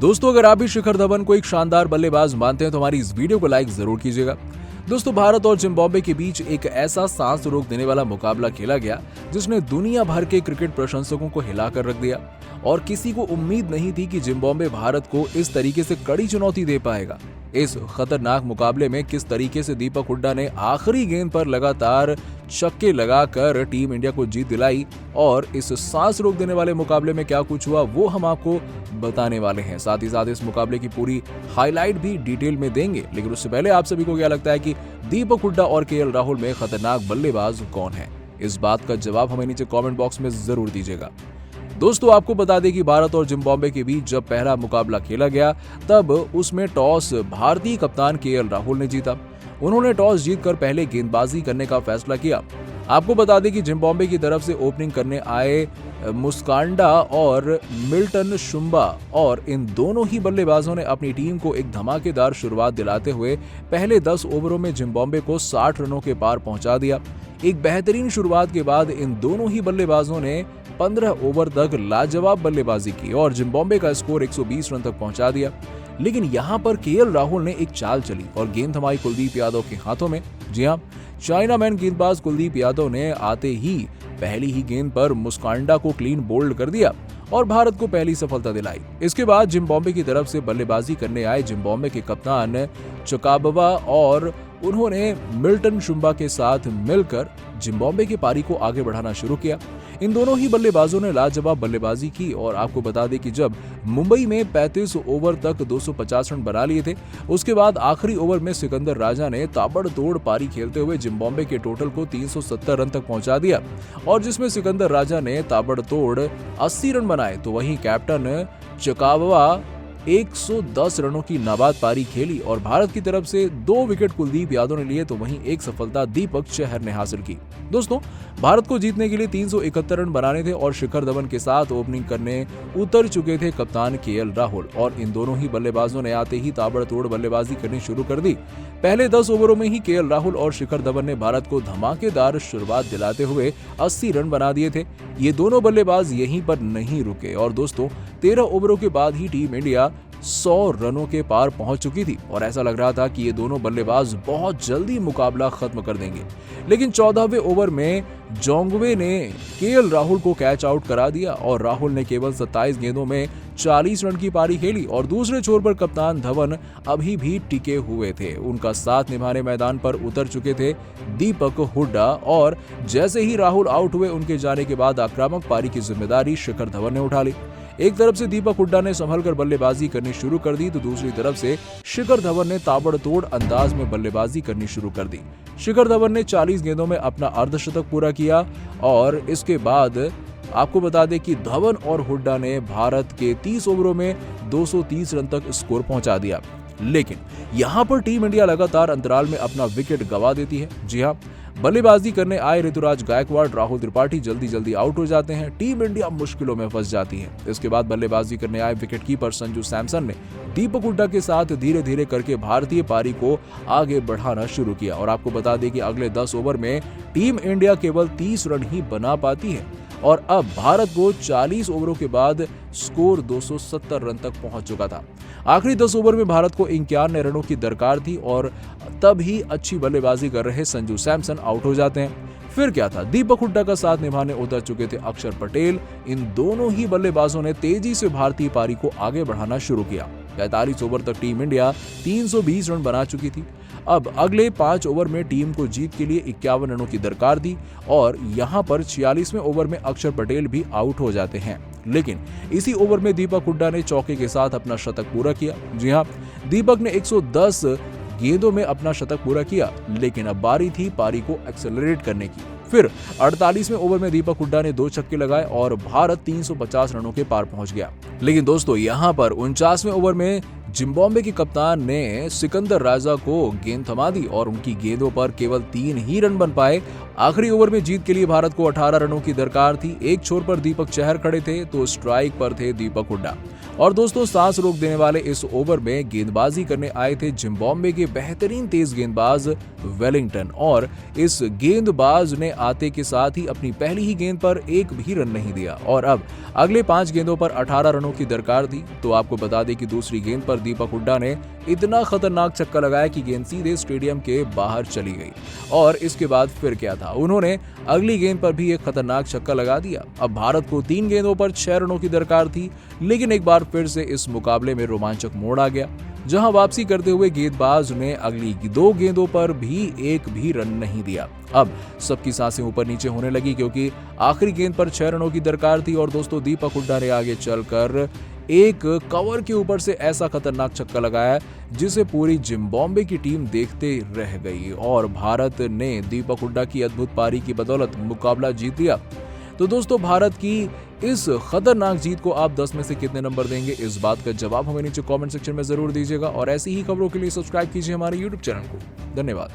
दोस्तों, अगर आप भी शिखर धवन को एक शानदार बल्लेबाज मानते हैं तो हमारी इस वीडियो को लाइक जरूर कीजिएगा। दोस्तों, भारत और जिम्बाब्वे के बीच एक ऐसा सांस रोक देने वाला मुकाबला खेला गया जिसने दुनिया भर के क्रिकेट प्रशंसकों को हिलाकर रख दिया और किसी को उम्मीद नहीं थी कि जिम्बाब्वे भारत को इस तरीके से कड़ी चुनौती दे पाएगा। इस खतरनाक मुकाबले में किस तरीके से दीपक हुड्डा ने आखिरी गेंद पर लगातार छक्के लगाकर टीम इंडिया को जीत दिलाई और इस सांस रोक देने वाले मुकाबले में क्या कुछ हुआ वो हम आपको बताने वाले हैं। साथ ही साथ इस मुकाबले की पूरी हाईलाइट भी डिटेल में देंगे। लेकिन उससे पहले आप सभी को क्या लगता है कि दीपक हुड्डा और केएल राहुल में खतरनाक बल्लेबाज कौन है? इस बात का जवाब हमें नीचे कमेंट बॉक्स में जरूर दीजिएगा। दोस्तों, आपको बता दें कि भारत और जिम्बाब्वे के बीच जब पहला मुकाबला खेला गया तब उसमें टॉस भारतीय कप्तान केएल राहुल ने जीता। उन्होंने टॉस जीतकर पहले गेंदबाजी करने का फैसला किया। आपको बता दें कि जिम्बाब्वे की तरफ से ओपनिंग करने आए मुस्कांडा और मिल्टन शुंबा और इन दोनों ही बल्लेबाजों ने अपनी टीम को एक धमाकेदार शुरुआत दिलाते हुए पहले 10 ओवरों में जिम्बाब्वे को 60 रनों के पार पहुंचा दिया। एक बेहतरीन शुरुआत के बाद इन दोनों ही बल्लेबाजों ने 15 ओवर तक लाजवाब बल्लेबाजी की और जिम्बाब्वे का स्कोर 120 रन तक पहुंचा दिया। लेकिन यहां पर केएल राहुल ने एक चाल चली और गेंद थमाई कुलदीप यादव के हाथों में। जी हां, चाइनामैन गेंदबाज कुलदीप यादव ने आते ही पहली ही गेंद पर मुस्कांडा को क्लीन बोल्ड कर दिया और भारत को पहली सफलता दिलाई। इसके बाद जिम्बाब्वे की तरफ से बल्लेबाजी करने आए जिम्बाब्वे के कप्तान चकाबवा और उन्होंने मिल्टन शुंबा के साथ मिलकर जिम्बाब्वे की पारी को आगे बढ़ाना शुरू किया। इन दोनों ही बल्लेबाजों ने लाजवाब बल्लेबाजी की और आपको बता दें कि जब मुंबई में 35 ओवर तक 250 रन बना लिए थे, उसके बाद आखिरी ओवर में सिकंदर राजा ने ताबड़तोड़ पारी खेलते हुए जिम्बाब्वे के टोटल को 370 रन तक पहुंचा दिया और जिसमें सिकंदर राजा ने ताबड़तोड़ 80 रन बनाए तो वहीं कैप्टन चकाबवा 110 रनों की नाबाद पारी खेली और भारत की तरफ से 2 विकेट कुलदीप यादव ने लिए तो वहीं एक सफलता दीपक चहर ने हासिल की। दोस्तों, भारत को जीतने के लिए 371 रन बनाने थे और शिखर धवन के साथ ओपनिंग करने उतर चुके थे कप्तान केएल राहुल और इन दोनों ही बल्लेबाजों ने आते ही ताबड़तोड़ बल्लेबाजी करनी शुरू कर दी। पहले 10 ओवरों में ही केएल राहुल और शिखर धवन ने भारत को धमाकेदार शुरुआत दिलाते हुए 80 रन बना दिए थे। ये दोनों बल्लेबाज यहीं पर नहीं रुके और दोस्तों 13 ओवरों के बाद ही टीम इंडिया 100 रनों के पार पहुंच चुकी थी और ऐसा लग रहा था कि ये दोनों बल्लेबाज बहुत जल्दी मुकाबला खत्म कर देंगे। लेकिन 14वें ओवर में जोंगवे ने केएल राहुल को कैच आउट करा दिया और राहुल ने केवल 27 गेंदों में 40 रन की पारी खेली और दूसरे छोर पर कप्तान धवन अभी भी टिके हुए थे। उनका साथ निभाने मैदान पर उतर चुके थे दीपक हुड्डा और जैसे ही राहुल आउट हुए उनके जाने के बाद आक्रामक पारी की जिम्मेदारी शिखर धवन ने उठा ली। एक तरफ से दीपक हुड्डा ने संभलकर बल्लेबाजी करनी शुरू कर दी तो दूसरी तरफ से शिखर धवन ने ताबड़तोड़ अंदाज में बल्लेबाजी करनी शुरू कर दी। शिखर धवन ने 40 गेंदों में अपना अर्धशतक पूरा किया और इसके बाद आपको बता दें कि धवन और हुड्डा ने भारत के 30 ओवरों में 230 रन तक स्कोर पहुंचा दिया। लेकिन यहां पर टीम इंडिया लगातार अंतराल में अपना विकेट गंवा देती है। जी हां, बल्लेबाजी करने आए ऋतुराज गायकवाड़, राहुल त्रिपाठी जल्दी आउट हो जाते हैं। टीम इंडिया मुश्किलों में फंस जाती है। इसके बाद बल्लेबाजी करने आए विकेटकीपर संजू सैमसन ने दीपक हुड्डा के साथ धीरे धीरे करके भारतीय पारी को आगे बढ़ाना शुरू किया और आपको बता दें कि अगले 10 ओवर में टीम इंडिया केवल 30 रन ही बना पाती है और अब भारत को 40 ओवरों के बाद स्कोर 270 रन तक पहुंच चुका था। आखिरी 10 ओवर में भारत को 51 रनों की दरकार थी और तब ही अच्छी बल्लेबाजी कर रहे संजू सैमसन आउट हो जाते हैं। फिर क्या था, दीपक हुड्डा का साथ निभाने उतर चुके थे अक्षर पटेल। इन दोनों ही बल्लेबाजों ने तेजी से भारतीय पारी को आगे बढ़ाना शुरू किया। 45 ओवर तक टीम इंडिया 320 रन बना चुकी थी। अब अगले 5 ओवर में टीम को जीत के लिए 51 रनों की दरकार थी और यहां पर 46वें ओवर में अक्षर पटेल भी आउट हो जाते हैं। लेकिन इसी ओवर में दीपक हुड्डा ने चौके के साथ अपना शतक पूरा किया। जी हां, दीपक ने 110 गेंदों में अपना शतक पूरा किया। लेकिन अब बारी थी पारी को एक्सेलरेट करने की। फिर 48वें ओवर में दीपक हुड्डा ने 2 छक्के लगाए और भारत 350 रनों के पार पहुंच गया। लेकिन दोस्तों, यहां पर 49वें ओवर में जिम्बाब्वे के कप्तान ने सिकंदर राजा को गेंद थमा दी और उनकी गेंदों पर केवल 3 ही रन बन पाए। आखिरी ओवर में जीत के लिए भारत को 18 रनों की दरकार थी। एक छोर पर दीपक चहर खड़े थे तो स्ट्राइक पर थे दीपक हुड्डा। और दोस्तों, सांस रोक देने वाले इस ओवर में गेंदबाजी करने आए थे जिम्बाब्वे के बेहतरीन तेज गेंदबाज वेलिंगटन, और इस गेंदबाज ने आते के साथ ही अपनी पहली ही गेंद पर एक भी रन नहीं दिया और अब अगले 5 गेंदों पर 18 रनों की दरकार थी। तो आपको बता दें कि दूसरी गेंद पर दीपक हुड्डा ने इतना खतरनाक छक्का लगाया कि गेंद सीधे स्टेडियम के बाहर चली गई। और इसके बाद फिर क्या था, उन्होंने अगली गेंद पर भी एक खतरनाक छक्का लगा दिया। अब भारत को 3 गेंदों पर 6 रनों की दरकार थी, लेकिन एक बार फिर से इस मुकाबले में रोमांचक मोड़ आ गया, जहां वापसी करते हुए गेंदबाज ने अगली 2 गेंदों पर भी एक भी रन नहीं दिया। अब सबकी सांसें ऊपर नीचे होने लगी क्योंकि आखिरी गेंद पर 6 रनों की दरकार थी और दोस्तों, दीपक हुड्डा ने आगे चलकर एक कवर के ऊपर से ऐसा खतरनाक छक्का लगाया जिसे पूरी जिम्बाब्वे की टीम देखते रह गई और भारत ने दीपक हुड्डा की अद्भुत पारी की बदौलत मुकाबला जीत लिया। तो दोस्तों, भारत की इस खतरनाक जीत को आप 10 में से कितने नंबर देंगे, इस बात का जवाब हमें नीचे कमेंट सेक्शन में जरूर दीजिएगा और ऐसी ही खबरों के लिए सब्सक्राइब कीजिए हमारे YouTube चैनल को। धन्यवाद।